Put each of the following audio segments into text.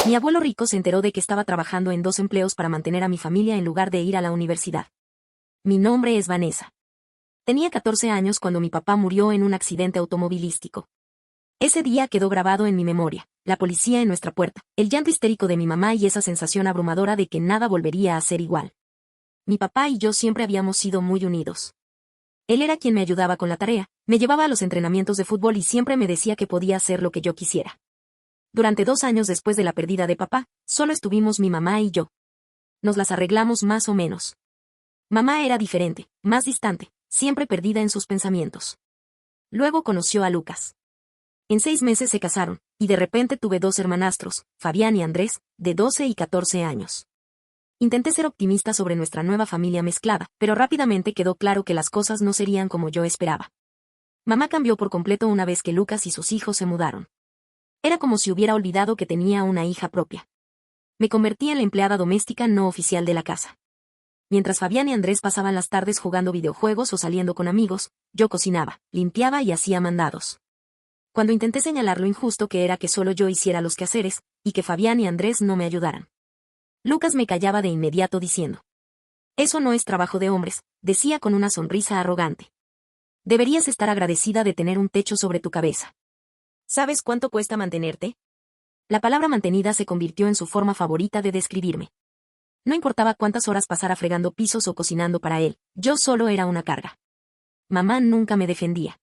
Mi abuelo rico se enteró de que estaba trabajando en 2 empleos para mantener a mi familia en lugar de ir a la universidad. Mi nombre es Vanessa. Tenía 14 años cuando mi papá murió en un accidente automovilístico. Ese día quedó grabado en mi memoria, la policía en nuestra puerta, el llanto histérico de mi mamá y esa sensación abrumadora de que nada volvería a ser igual. Mi papá y yo siempre habíamos sido muy unidos. Él era quien me ayudaba con la tarea, me llevaba a los entrenamientos de fútbol y siempre me decía que podía hacer lo que yo quisiera. Durante 2 años después de la pérdida de papá, solo estuvimos mi mamá y yo. Nos las arreglamos más o menos. Mamá era diferente, más distante, siempre perdida en sus pensamientos. Luego conoció a Lucas. En 6 meses se casaron, y de repente tuve 2 hermanastros, Fabián y Andrés, de 12 y 14 años. Intenté ser optimista sobre nuestra nueva familia mezclada, pero rápidamente quedó claro que las cosas no serían como yo esperaba. Mamá cambió por completo una vez que Lucas y sus hijos se mudaron. Era como si hubiera olvidado que tenía una hija propia. Me convertí en la empleada doméstica no oficial de la casa. Mientras Fabián y Andrés pasaban las tardes jugando videojuegos o saliendo con amigos, yo cocinaba, limpiaba y hacía mandados. Cuando intenté señalar lo injusto que era que solo yo hiciera los quehaceres, y que Fabián y Andrés no me ayudaran, Lucas me callaba de inmediato diciendo: «Eso no es trabajo de hombres», decía con una sonrisa arrogante. «Deberías estar agradecida de tener un techo sobre tu cabeza. ¿Sabes cuánto cuesta mantenerte?». La palabra mantenida se convirtió en su forma favorita de describirme. No importaba cuántas horas pasara fregando pisos o cocinando para él, yo solo era una carga. Mamá nunca me defendía.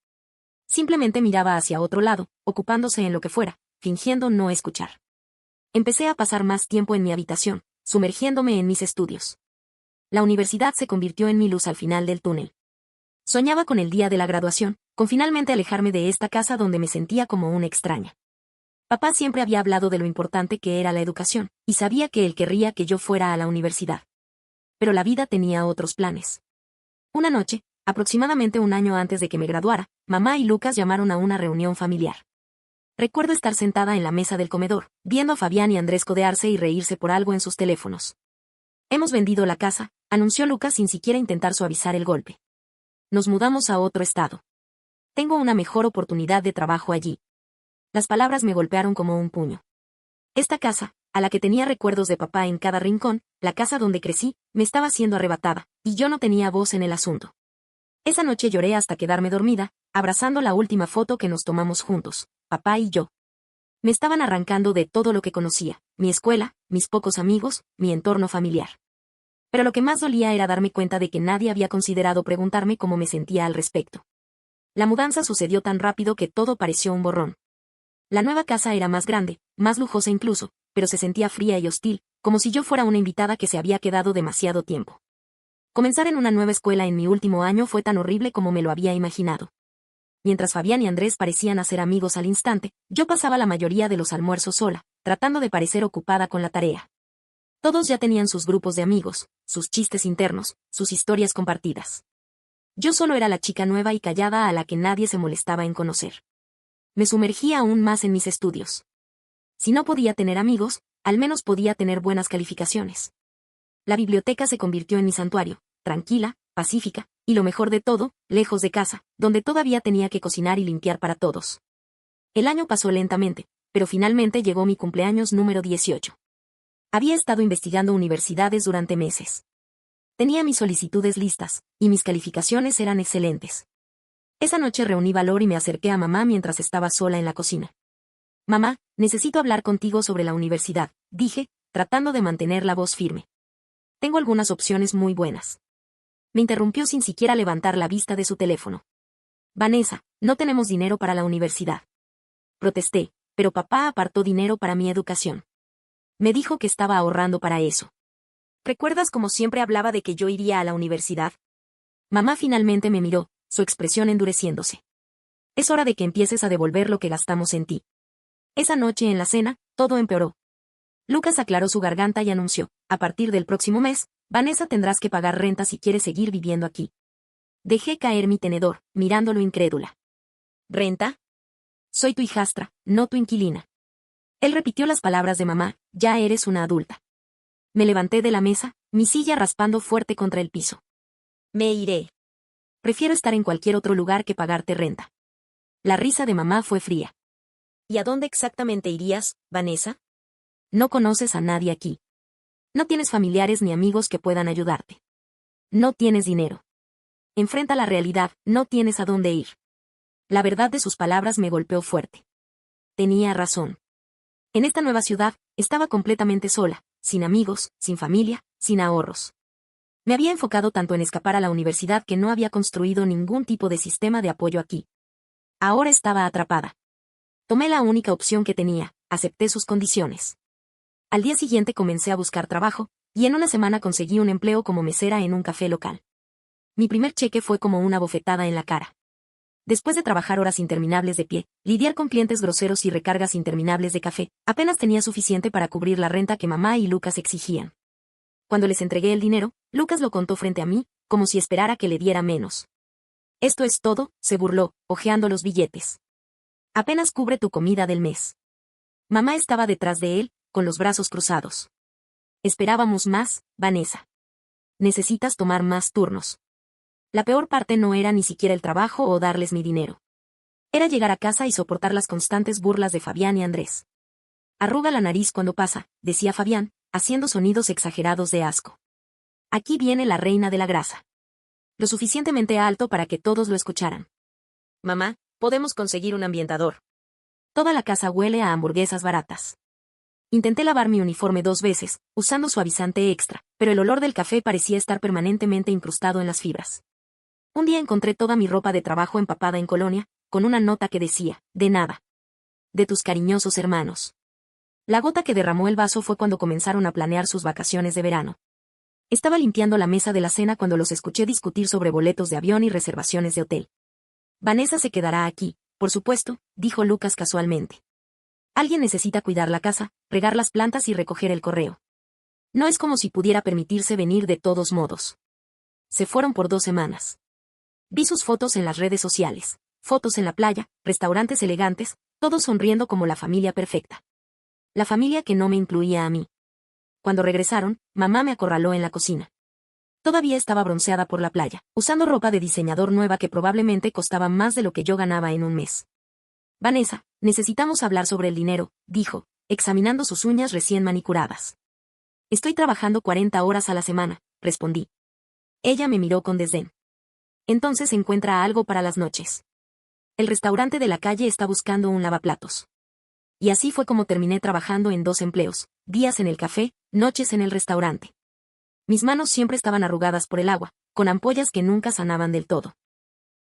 Simplemente miraba hacia otro lado, ocupándose en lo que fuera, fingiendo no escuchar. Empecé a pasar más tiempo en mi habitación, sumergiéndome en mis estudios. La universidad se convirtió en mi luz al final del túnel. Soñaba con el día de la graduación, con finalmente alejarme de esta casa donde me sentía como una extraña. Papá siempre había hablado de lo importante que era la educación, y sabía que él querría que yo fuera a la universidad. Pero la vida tenía otros planes. Una noche, aproximadamente un año antes de que me graduara, mamá y Lucas llamaron a una reunión familiar. Recuerdo estar sentada en la mesa del comedor, viendo a Fabián y Andrés codearse y reírse por algo en sus teléfonos. «Hemos vendido la casa», anunció Lucas sin siquiera intentar suavizar el golpe. «Nos mudamos a otro estado. Tengo una mejor oportunidad de trabajo allí». Las palabras me golpearon como un puño. Esta casa, a la que tenía recuerdos de papá en cada rincón, la casa donde crecí, me estaba siendo arrebatada, y yo no tenía voz en el asunto. Esa noche lloré hasta quedarme dormida, abrazando la última foto que nos tomamos juntos, papá y yo. Me estaban arrancando de todo lo que conocía, mi escuela, mis pocos amigos, mi entorno familiar. Pero lo que más dolía era darme cuenta de que nadie había considerado preguntarme cómo me sentía al respecto. La mudanza sucedió tan rápido que todo pareció un borrón. La nueva casa era más grande, más lujosa incluso, pero se sentía fría y hostil, como si yo fuera una invitada que se había quedado demasiado tiempo. Comenzar en una nueva escuela en mi último año fue tan horrible como me lo había imaginado. Mientras Fabián y Andrés parecían hacer amigos al instante, yo pasaba la mayoría de los almuerzos sola, tratando de parecer ocupada con la tarea. Todos ya tenían sus grupos de amigos, sus chistes internos, sus historias compartidas. Yo solo era la chica nueva y callada a la que nadie se molestaba en conocer. Me sumergía aún más en mis estudios. Si no podía tener amigos, al menos podía tener buenas calificaciones. La biblioteca se convirtió en mi santuario, tranquila, pacífica, y lo mejor de todo, lejos de casa, donde todavía tenía que cocinar y limpiar para todos. El año pasó lentamente, pero finalmente llegó mi cumpleaños número 18. Había estado investigando universidades durante meses. Tenía mis solicitudes listas, y mis calificaciones eran excelentes. Esa noche reuní valor y me acerqué a mamá mientras estaba sola en la cocina. «Mamá, necesito hablar contigo sobre la universidad», dije, tratando de mantener la voz firme. «Tengo algunas opciones muy buenas». Me interrumpió sin siquiera levantar la vista de su teléfono. «Vanessa, no tenemos dinero para la universidad». Protesté, pero papá apartó dinero para mi educación. Me dijo que estaba ahorrando para eso. «¿Recuerdas cómo siempre hablaba de que yo iría a la universidad?». Mamá finalmente me miró, su expresión endureciéndose. «Es hora de que empieces a devolver lo que gastamos en ti». Esa noche en la cena, todo empeoró. Lucas aclaró su garganta y anunció: «A partir del próximo mes, Vanessa, tendrás que pagar renta si quieres seguir viviendo aquí». Dejé caer mi tenedor, mirándolo incrédula. «¿Renta? Soy tu hijastra, no tu inquilina». Él repitió las palabras de mamá: «Ya eres una adulta». Me levanté de la mesa, mi silla raspando fuerte contra el piso. «Me iré. Prefiero estar en cualquier otro lugar que pagarte renta». La risa de mamá fue fría. «¿Y a dónde exactamente irías, Vanessa?». No conoces a nadie aquí. No tienes familiares ni amigos que puedan ayudarte. No tienes dinero. Enfrenta la realidad, no tienes a dónde ir. La verdad de sus palabras me golpeó fuerte. Tenía razón. En esta nueva ciudad, estaba completamente sola, sin amigos, sin familia, sin ahorros. Me había enfocado tanto en escapar a la universidad que no había construido ningún tipo de sistema de apoyo aquí. Ahora estaba atrapada. Tomé la única opción que tenía, acepté sus condiciones. Al día siguiente comencé a buscar trabajo, y en una semana conseguí un empleo como mesera en un café local. Mi primer cheque fue como una bofetada en la cara. Después de trabajar horas interminables de pie, lidiar con clientes groseros y recargas interminables de café, apenas tenía suficiente para cubrir la renta que mamá y Lucas exigían. Cuando les entregué el dinero, Lucas lo contó frente a mí, como si esperara que le diera menos. «Esto es todo», se burló, hojeando los billetes. «Apenas cubre tu comida del mes». Mamá estaba detrás de él, con los brazos cruzados. «Esperábamos más, Vanessa. Necesitas tomar más turnos». La peor parte no era ni siquiera el trabajo o darles mi dinero. Era llegar a casa y soportar las constantes burlas de Fabián y Andrés. «Arruga la nariz cuando pasa», decía Fabián, haciendo sonidos exagerados de asco. «Aquí viene la reina de la grasa». Lo suficientemente alto para que todos lo escucharan. «Mamá, podemos conseguir un ambientador». Toda la casa huele a hamburguesas baratas. Intenté lavar mi uniforme 2 veces, usando suavizante extra, pero el olor del café parecía estar permanentemente incrustado en las fibras. Un día encontré toda mi ropa de trabajo empapada en colonia, con una nota que decía, «De nada. De tus cariñosos hermanos». La gota que derramó el vaso fue cuando comenzaron a planear sus vacaciones de verano. Estaba limpiando la mesa de la cena cuando los escuché discutir sobre boletos de avión y reservaciones de hotel. «Vanessa se quedará aquí, por supuesto», dijo Lucas casualmente. «Alguien necesita cuidar la casa, regar las plantas y recoger el correo. No es como si pudiera permitirse venir de todos modos». Se fueron por 2 semanas. Vi sus fotos en las redes sociales, fotos en la playa, restaurantes elegantes, todos sonriendo como la familia perfecta. La familia que no me incluía a mí. Cuando regresaron, mamá me acorraló en la cocina. Todavía estaba bronceada por la playa, usando ropa de diseñador nueva que probablemente costaba más de lo que yo ganaba en un mes. «Vanessa, necesitamos hablar sobre el dinero», dijo, examinando sus uñas recién manicuradas. «Estoy trabajando 40 horas a la semana», respondí. Ella me miró con desdén. «Entonces encuentra algo para las noches. El restaurante de la calle está buscando un lavaplatos». Y así fue como terminé trabajando en 2 empleos, días en el café, noches en el restaurante. Mis manos siempre estaban arrugadas por el agua, con ampollas que nunca sanaban del todo.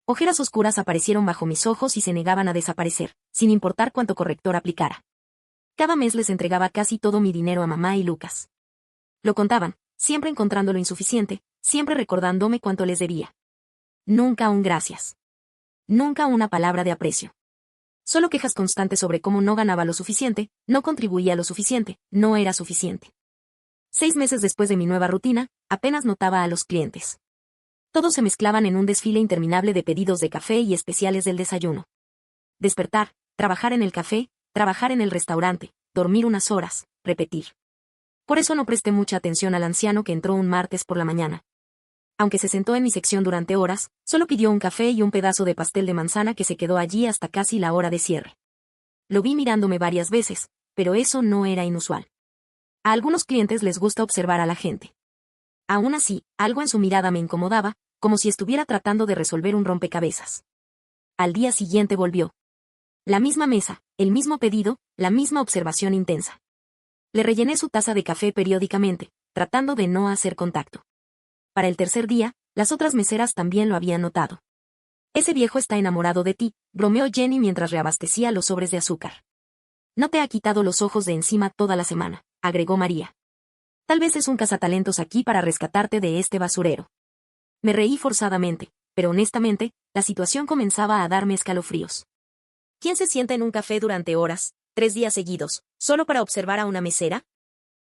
Ojeras oscuras aparecieron bajo mis ojos y se negaban a desaparecer, sin importar cuánto corrector aplicara. Cada mes les entregaba casi todo mi dinero a mamá y Lucas. Lo contaban, siempre encontrándolo insuficiente, siempre recordándome cuánto les debía. Nunca un gracias. Nunca una palabra de aprecio. Solo quejas constantes sobre cómo no ganaba lo suficiente, no contribuía lo suficiente, no era suficiente. 6 meses después de mi nueva rutina, apenas notaba a los clientes. Todos se mezclaban en un desfile interminable de pedidos de café y especiales del desayuno. Despertar, trabajar en el café, trabajar en el restaurante, dormir unas horas, repetir. Por eso no presté mucha atención al anciano que entró un martes por la mañana. Aunque se sentó en mi sección durante horas, solo pidió un café y un pedazo de pastel de manzana que se quedó allí hasta casi la hora de cierre. Lo vi mirándome varias veces, pero eso no era inusual. A algunos clientes les gusta observar a la gente. Aún así, algo en su mirada me incomodaba, como si estuviera tratando de resolver un rompecabezas. Al día siguiente volvió. La misma mesa, el mismo pedido, la misma observación intensa. Le rellené su taza de café periódicamente, tratando de no hacer contacto. Para el tercer día, las otras meseras también lo habían notado. «Ese viejo está enamorado de ti», bromeó Jenny mientras reabastecía los sobres de azúcar. «No te ha quitado los ojos de encima toda la semana», agregó María. «Tal vez es un cazatalentos aquí para rescatarte de este basurero». Me reí forzadamente, pero honestamente, la situación comenzaba a darme escalofríos. ¿Quién se sienta en un café durante horas, 3 días seguidos, solo para observar a una mesera?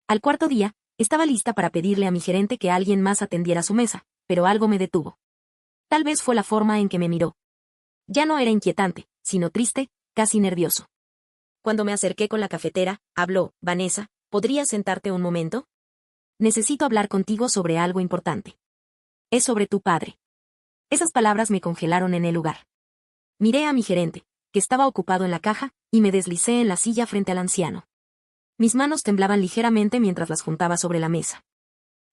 Al cuarto día, estaba lista para pedirle a mi gerente que alguien más atendiera su mesa, pero algo me detuvo. Tal vez fue la forma en que me miró. Ya no era inquietante, sino triste, casi nervioso. Cuando me acerqué con la cafetera, habló: «Vanessa, ¿podrías sentarte un momento? Necesito hablar contigo sobre algo importante. Es sobre tu padre». Esas palabras me congelaron en el lugar. Miré a mi gerente, que estaba ocupado en la caja, y me deslicé en la silla frente al anciano. Mis manos temblaban ligeramente mientras las juntaba sobre la mesa.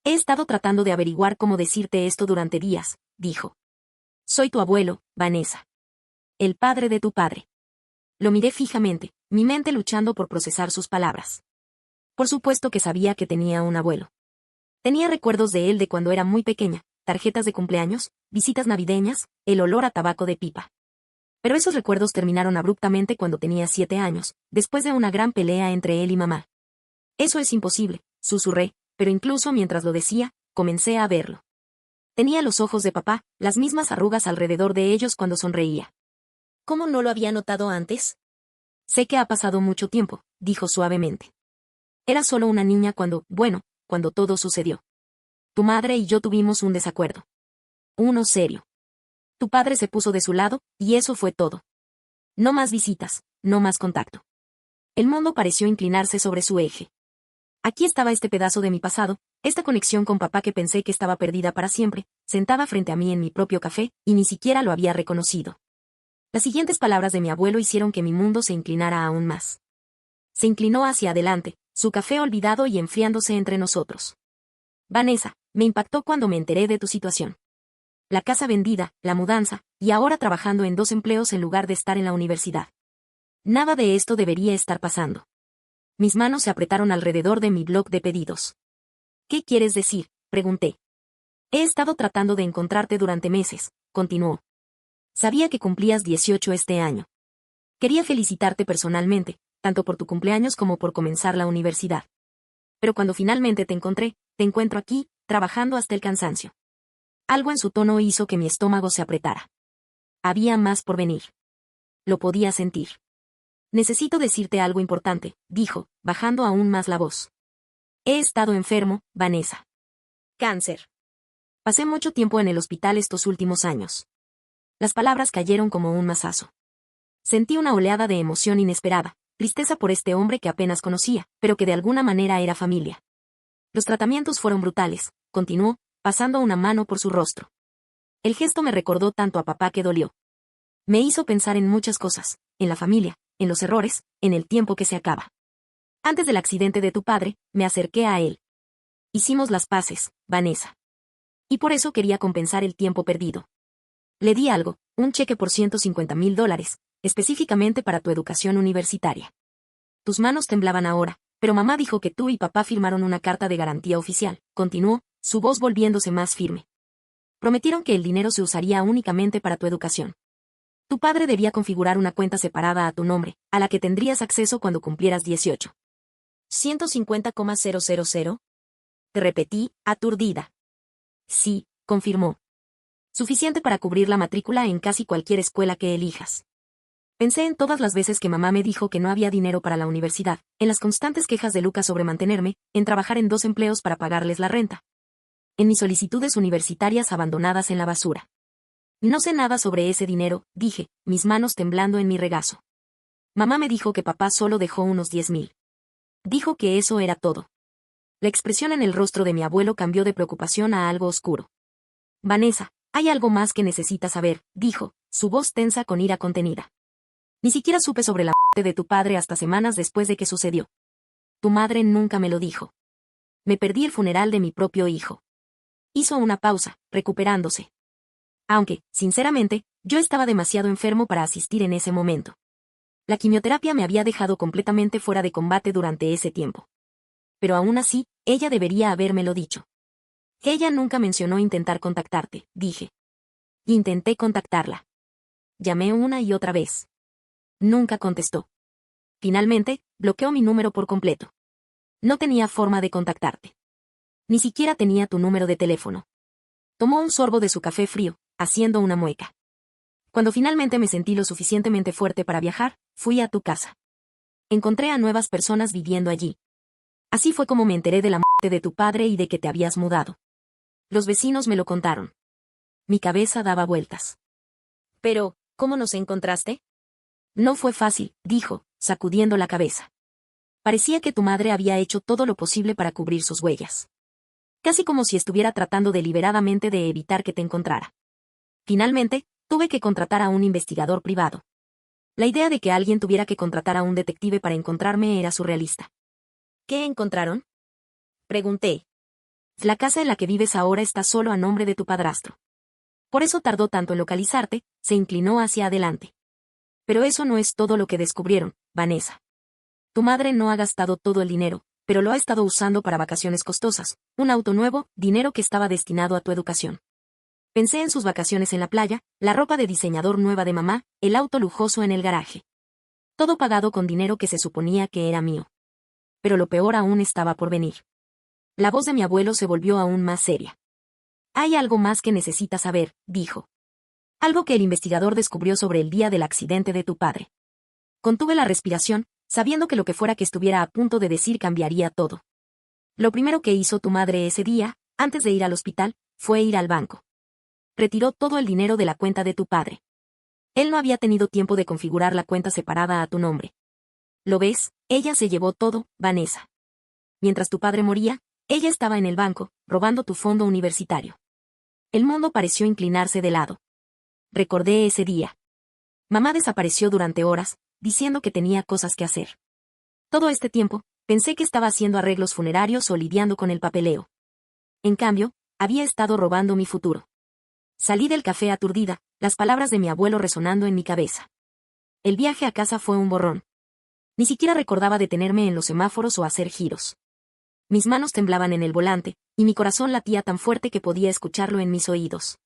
He estado tratando de averiguar cómo decirte esto durante días, dijo. Soy tu abuelo, Vanessa. El padre de tu padre. Lo miré fijamente, mi mente luchando por procesar sus palabras. Por supuesto que sabía que tenía un abuelo. Tenía recuerdos de él de cuando era muy pequeña, tarjetas de cumpleaños, visitas navideñas, el olor a tabaco de pipa. Pero esos recuerdos terminaron abruptamente cuando tenía 7 años, después de una gran pelea entre él y mamá. Eso es imposible, susurré, pero incluso mientras lo decía, comencé a verlo. Tenía los ojos de papá, las mismas arrugas alrededor de ellos cuando sonreía. ¿Cómo no lo había notado antes? Sé que ha pasado mucho tiempo, dijo suavemente. Era solo una niña cuando todo sucedió. Tu madre y yo tuvimos un desacuerdo. Uno serio. Tu padre se puso de su lado, y eso fue todo. No más visitas, no más contacto. El mundo pareció inclinarse sobre su eje. Aquí estaba este pedazo de mi pasado, esta conexión con papá que pensé que estaba perdida para siempre, sentada frente a mí en mi propio café, y ni siquiera lo había reconocido. Las siguientes palabras de mi abuelo hicieron que mi mundo se inclinara aún más. Se inclinó hacia adelante, su café olvidado y enfriándose entre nosotros. Vanessa, me impactó cuando me enteré de tu situación. La casa vendida, la mudanza, y ahora trabajando en 2 empleos en lugar de estar en la universidad. Nada de esto debería estar pasando. Mis manos se apretaron alrededor de mi bloc de pedidos. ¿Qué quieres decir?, pregunté. He estado tratando de encontrarte durante meses, continuó. Sabía que cumplías 18 este año. Quería felicitarte personalmente, tanto por tu cumpleaños como por comenzar la universidad. Pero cuando finalmente te encontré, te encuentro aquí, trabajando hasta el cansancio. Algo en su tono hizo que mi estómago se apretara. Había más por venir. Lo podía sentir. Necesito decirte algo importante, dijo, bajando aún más la voz. He estado enfermo, Vanessa. Cáncer. Pasé mucho tiempo en el hospital estos últimos años. Las palabras cayeron como un mazazo. Sentí una oleada de emoción inesperada, tristeza por este hombre que apenas conocía, pero que de alguna manera era familia. Los tratamientos fueron brutales, continuó, pasando una mano por su rostro. El gesto me recordó tanto a papá que dolió. Me hizo pensar en muchas cosas, en la familia, en los errores, en el tiempo que se acaba. Antes del accidente de tu padre, me acerqué a él. Hicimos las paces, Vanessa. Y por eso quería compensar el tiempo perdido. Le di algo, un cheque por $150,000, específicamente para tu educación universitaria. Tus manos temblaban ahora, pero mamá dijo que tú y papá firmaron una carta de garantía oficial, continuó, su voz volviéndose más firme. Prometieron que el dinero se usaría únicamente para tu educación. Tu padre debía configurar una cuenta separada a tu nombre, a la que tendrías acceso cuando cumplieras 18. ¿150,000? Te repetí, aturdida. Sí, confirmó. Suficiente para cubrir la matrícula en casi cualquier escuela que elijas. Pensé en todas las veces que mamá me dijo que no había dinero para la universidad, en las constantes quejas de Lucas sobre mantenerme, en trabajar en 2 empleos para pagarles la renta. En mis solicitudes universitarias abandonadas en la basura. No sé nada sobre ese dinero, dije, mis manos temblando en mi regazo. Mamá me dijo que papá solo dejó unos 10,000. Dijo que eso era todo. La expresión en el rostro de mi abuelo cambió de preocupación a algo oscuro. Vanessa, hay algo más que necesitas saber, dijo, su voz tensa con ira contenida. Ni siquiera supe sobre la muerte de tu padre hasta semanas después de que sucedió. Tu madre nunca me lo dijo. Me perdí el funeral de mi propio hijo. Hizo una pausa, recuperándose. Aunque, sinceramente, yo estaba demasiado enfermo para asistir en ese momento. La quimioterapia me había dejado completamente fuera de combate durante ese tiempo. Pero aún así, ella debería habérmelo dicho. Ella nunca mencionó intentar contactarte, dije. Intenté contactarla. Llamé una y otra vez. Nunca contestó. Finalmente, bloqueó mi número por completo. No tenía forma de contactarte. Ni siquiera tenía tu número de teléfono. Tomó un sorbo de su café frío, haciendo una mueca. Cuando finalmente me sentí lo suficientemente fuerte para viajar, fui a tu casa. Encontré a nuevas personas viviendo allí. Así fue como me enteré de la muerte de tu padre y de que te habías mudado. Los vecinos me lo contaron. Mi cabeza daba vueltas. Pero, ¿cómo nos encontraste? No fue fácil, dijo, sacudiendo la cabeza. Parecía que tu madre había hecho todo lo posible para cubrir sus huellas. Casi como si estuviera tratando deliberadamente de evitar que te encontrara. Finalmente, tuve que contratar a un investigador privado. La idea de que alguien tuviera que contratar a un detective para encontrarme era surrealista. ¿Qué encontraron? Pregunté. La casa en la que vives ahora está solo a nombre de tu padrastro. Por eso tardó tanto en localizarte, se inclinó hacia adelante. Pero eso no es todo lo que descubrieron, Vanessa. Tu madre no ha gastado todo el dinero, pero lo ha estado usando para vacaciones costosas, un auto nuevo, dinero que estaba destinado a tu educación. Pensé en sus vacaciones en la playa, la ropa de diseñador nueva de mamá, el auto lujoso en el garaje. Todo pagado con dinero que se suponía que era mío. Pero lo peor aún estaba por venir. La voz de mi abuelo se volvió aún más seria. Hay algo más que necesitas saber, dijo. Algo que el investigador descubrió sobre el día del accidente de tu padre. Contuve la respiración, sabiendo que lo que fuera que estuviera a punto de decir cambiaría todo. Lo primero que hizo tu madre ese día, antes de ir al hospital, fue ir al banco. Retiró todo el dinero de la cuenta de tu padre. Él no había tenido tiempo de configurar la cuenta separada a tu nombre. ¿Lo ves? Ella se llevó todo, Vanessa. Mientras tu padre moría, ella estaba en el banco, robando tu fondo universitario. El mundo pareció inclinarse de lado. Recordé ese día. Mamá desapareció durante horas, diciendo que tenía cosas que hacer. Todo este tiempo, pensé que estaba haciendo arreglos funerarios o lidiando con el papeleo. En cambio, había estado robando mi futuro. Salí del café aturdida, las palabras de mi abuelo resonando en mi cabeza. El viaje a casa fue un borrón. Ni siquiera recordaba detenerme en los semáforos o hacer giros. Mis manos temblaban en el volante, y mi corazón latía tan fuerte que podía escucharlo en mis oídos.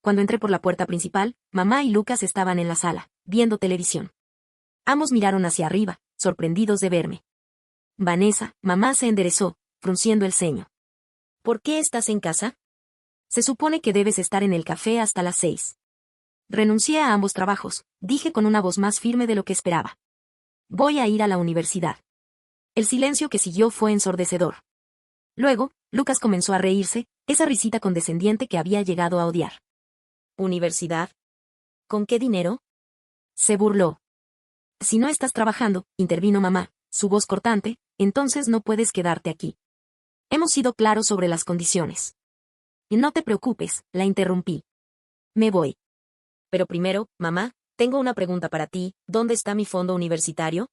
Cuando entré por la puerta principal, mamá y Lucas estaban en la sala, viendo televisión. Ambos miraron hacia arriba, sorprendidos de verme. Vanessa, mamá se enderezó, frunciendo el ceño. ¿Por qué estás en casa? Se supone que debes estar en el café hasta las 6. Renuncié a ambos trabajos, dije con una voz más firme de lo que esperaba. Voy a ir a la universidad. El silencio que siguió fue ensordecedor. Luego, Lucas comenzó a reírse, esa risita condescendiente que había llegado a odiar. ¿Universidad? ¿Con qué dinero? Se burló. Si no estás trabajando, intervino mamá, su voz cortante, entonces no puedes quedarte aquí. Hemos sido claros sobre las condiciones. Y no te preocupes, la interrumpí. Me voy. Pero primero, mamá, tengo una pregunta para ti, ¿dónde está mi fondo universitario?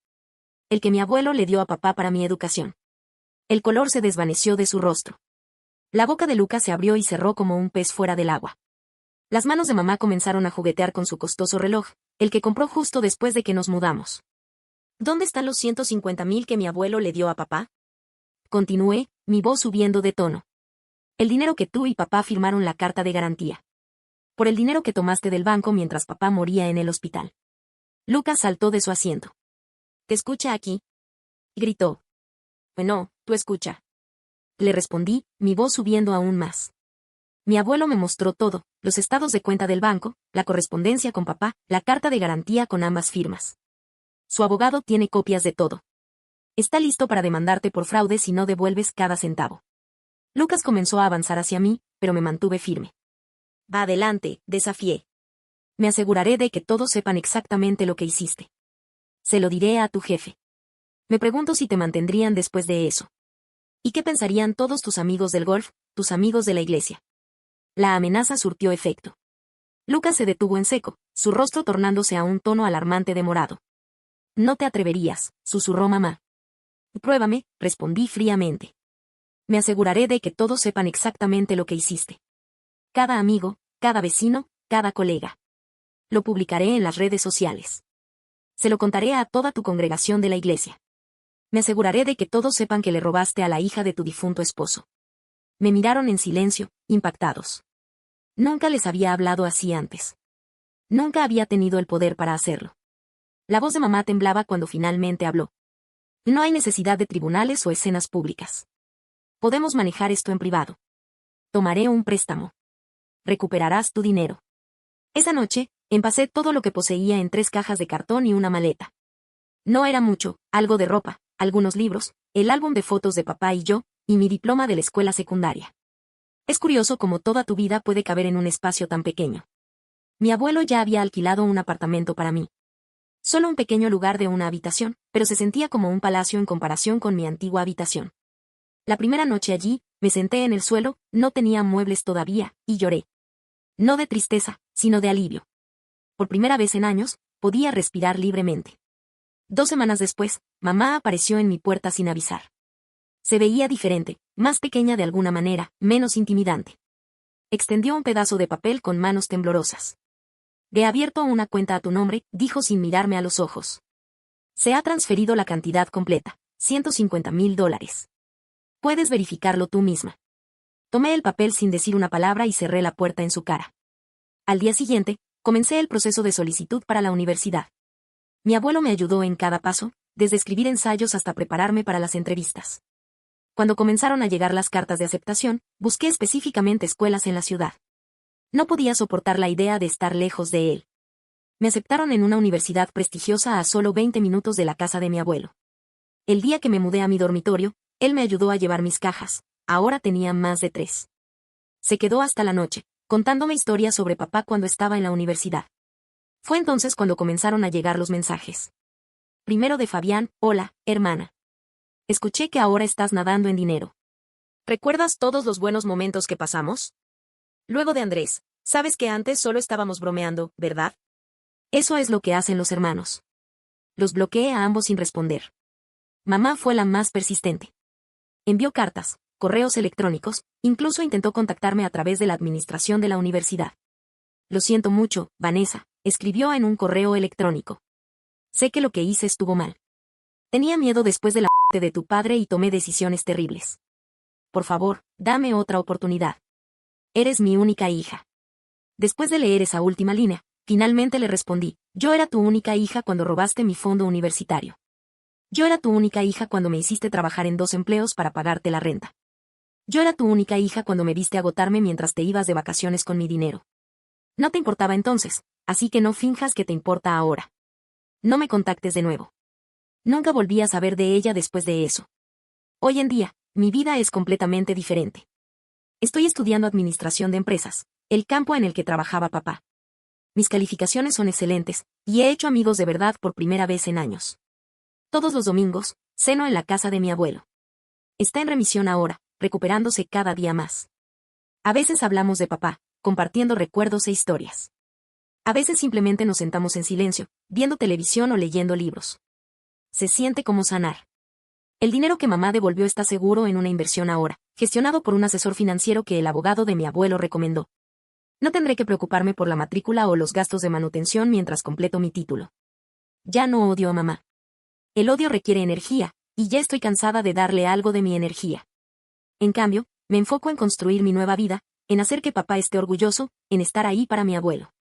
El que mi abuelo le dio a papá para mi educación. El color se desvaneció de su rostro. La boca de Lucas se abrió y cerró como un pez fuera del agua. Las manos de mamá comenzaron a juguetear con su costoso reloj, el que compró justo después de que nos mudamos. ¿Dónde están los 150,000 que mi abuelo le dio a papá? Continué, mi voz subiendo de tono. El dinero que tú y papá firmaron la carta de garantía. Por el dinero que tomaste del banco mientras papá moría en el hospital. Lucas saltó de su asiento. ¿Te escucha aquí? Gritó. No, tú escucha. Le respondí, mi voz subiendo aún más. Mi abuelo me mostró todo, los estados de cuenta del banco, la correspondencia con papá, la carta de garantía con ambas firmas. Su abogado tiene copias de todo. Está listo para demandarte por fraude si no devuelves cada centavo. Lucas comenzó a avanzar hacia mí, pero me mantuve firme. Va adelante, desafié. Me aseguraré de que todos sepan exactamente lo que hiciste. Se lo diré a tu jefe. Me pregunto si te mantendrían después de eso. ¿Y qué pensarían todos tus amigos del golf, tus amigos de la iglesia? La amenaza surtió efecto. Lucas se detuvo en seco, su rostro tornándose a un tono alarmante de morado. No te atreverías, susurró mamá. Pruébame, respondí fríamente. Me aseguraré de que todos sepan exactamente lo que hiciste. Cada amigo, cada vecino, cada colega. Lo publicaré en las redes sociales. Se lo contaré a toda tu congregación de la iglesia. Me aseguraré de que todos sepan que le robaste a la hija de tu difunto esposo. Me miraron en silencio, impactados. Nunca les había hablado así antes. Nunca había tenido el poder para hacerlo. La voz de mamá temblaba cuando finalmente habló. No hay necesidad de tribunales o escenas públicas. Podemos manejar esto en privado. Tomaré un préstamo. Recuperarás tu dinero. Esa noche, empacé todo lo que poseía en 3 cajas de cartón y una maleta. No era mucho, algo de ropa, algunos libros, el álbum de fotos de papá y yo, y mi diploma de la escuela secundaria. Es curioso cómo toda tu vida puede caber en un espacio tan pequeño. Mi abuelo ya había alquilado un apartamento para mí. Solo un pequeño lugar de una habitación, pero se sentía como un palacio en comparación con mi antigua habitación. La primera noche allí, me senté en el suelo, no tenía muebles todavía, y lloré. No de tristeza, sino de alivio. Por primera vez en años, podía respirar libremente. 2 semanas después, mamá apareció en mi puerta sin avisar. Se veía diferente, más pequeña de alguna manera, menos intimidante. Extendió un pedazo de papel con manos temblorosas. He abierto una cuenta a tu nombre, dijo sin mirarme a los ojos. Se ha transferido la cantidad completa, $150,000. Puedes verificarlo tú misma. Tomé el papel sin decir una palabra y cerré la puerta en su cara. Al día siguiente, comencé el proceso de solicitud para la universidad. Mi abuelo me ayudó en cada paso, desde escribir ensayos hasta prepararme para las entrevistas. Cuando comenzaron a llegar las cartas de aceptación, busqué específicamente escuelas en la ciudad. No podía soportar la idea de estar lejos de él. Me aceptaron en una universidad prestigiosa a solo 20 minutos de la casa de mi abuelo. El día que me mudé a mi dormitorio, él me ayudó a llevar mis cajas. Ahora tenía más de 3. Se quedó hasta la noche, contándome historias sobre papá cuando estaba en la universidad. Fue entonces cuando comenzaron a llegar los mensajes. Primero de Fabián: hola, hermana. Escuché que ahora estás nadando en dinero. ¿Recuerdas todos los buenos momentos que pasamos? Luego de Andrés: sabes que antes solo estábamos bromeando, ¿verdad? Eso es lo que hacen los hermanos. Los bloqueé a ambos sin responder. Mamá fue la más persistente. Envió cartas, correos electrónicos, incluso intentó contactarme a través de la administración de la universidad. Lo siento mucho, Vanessa, escribió en un correo electrónico. Sé que lo que hice estuvo mal. Tenía miedo después de la muerte de tu padre y tomé decisiones terribles. Por favor, dame otra oportunidad. Eres mi única hija. Después de leer esa última línea, finalmente le respondí: yo era tu única hija cuando robaste mi fondo universitario. Yo era tu única hija cuando me hiciste trabajar en 2 empleos para pagarte la renta. Yo era tu única hija cuando me viste agotarme mientras te ibas de vacaciones con mi dinero. No te importaba entonces, así que no finjas que te importa ahora. No me contactes de nuevo. Nunca volví a saber de ella después de eso. Hoy en día, mi vida es completamente diferente. Estoy estudiando administración de empresas, el campo en el que trabajaba papá. Mis calificaciones son excelentes, y he hecho amigos de verdad por primera vez en años. Todos los domingos, ceno en la casa de mi abuelo. Está en remisión ahora, recuperándose cada día más. A veces hablamos de papá, compartiendo recuerdos e historias. A veces simplemente nos sentamos en silencio, viendo televisión o leyendo libros. Se siente como sanar. El dinero que mamá devolvió está seguro en una inversión ahora, gestionado por un asesor financiero que el abogado de mi abuelo recomendó. No tendré que preocuparme por la matrícula o los gastos de manutención mientras completo mi título. Ya no odio a mamá. El odio requiere energía, y ya estoy cansada de darle algo de mi energía. En cambio, me enfoco en construir mi nueva vida, en hacer que papá esté orgulloso, en estar ahí para mi abuelo.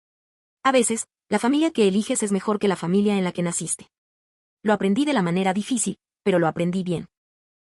A veces, la familia que eliges es mejor que la familia en la que naciste. Lo aprendí de la manera difícil, pero lo aprendí bien.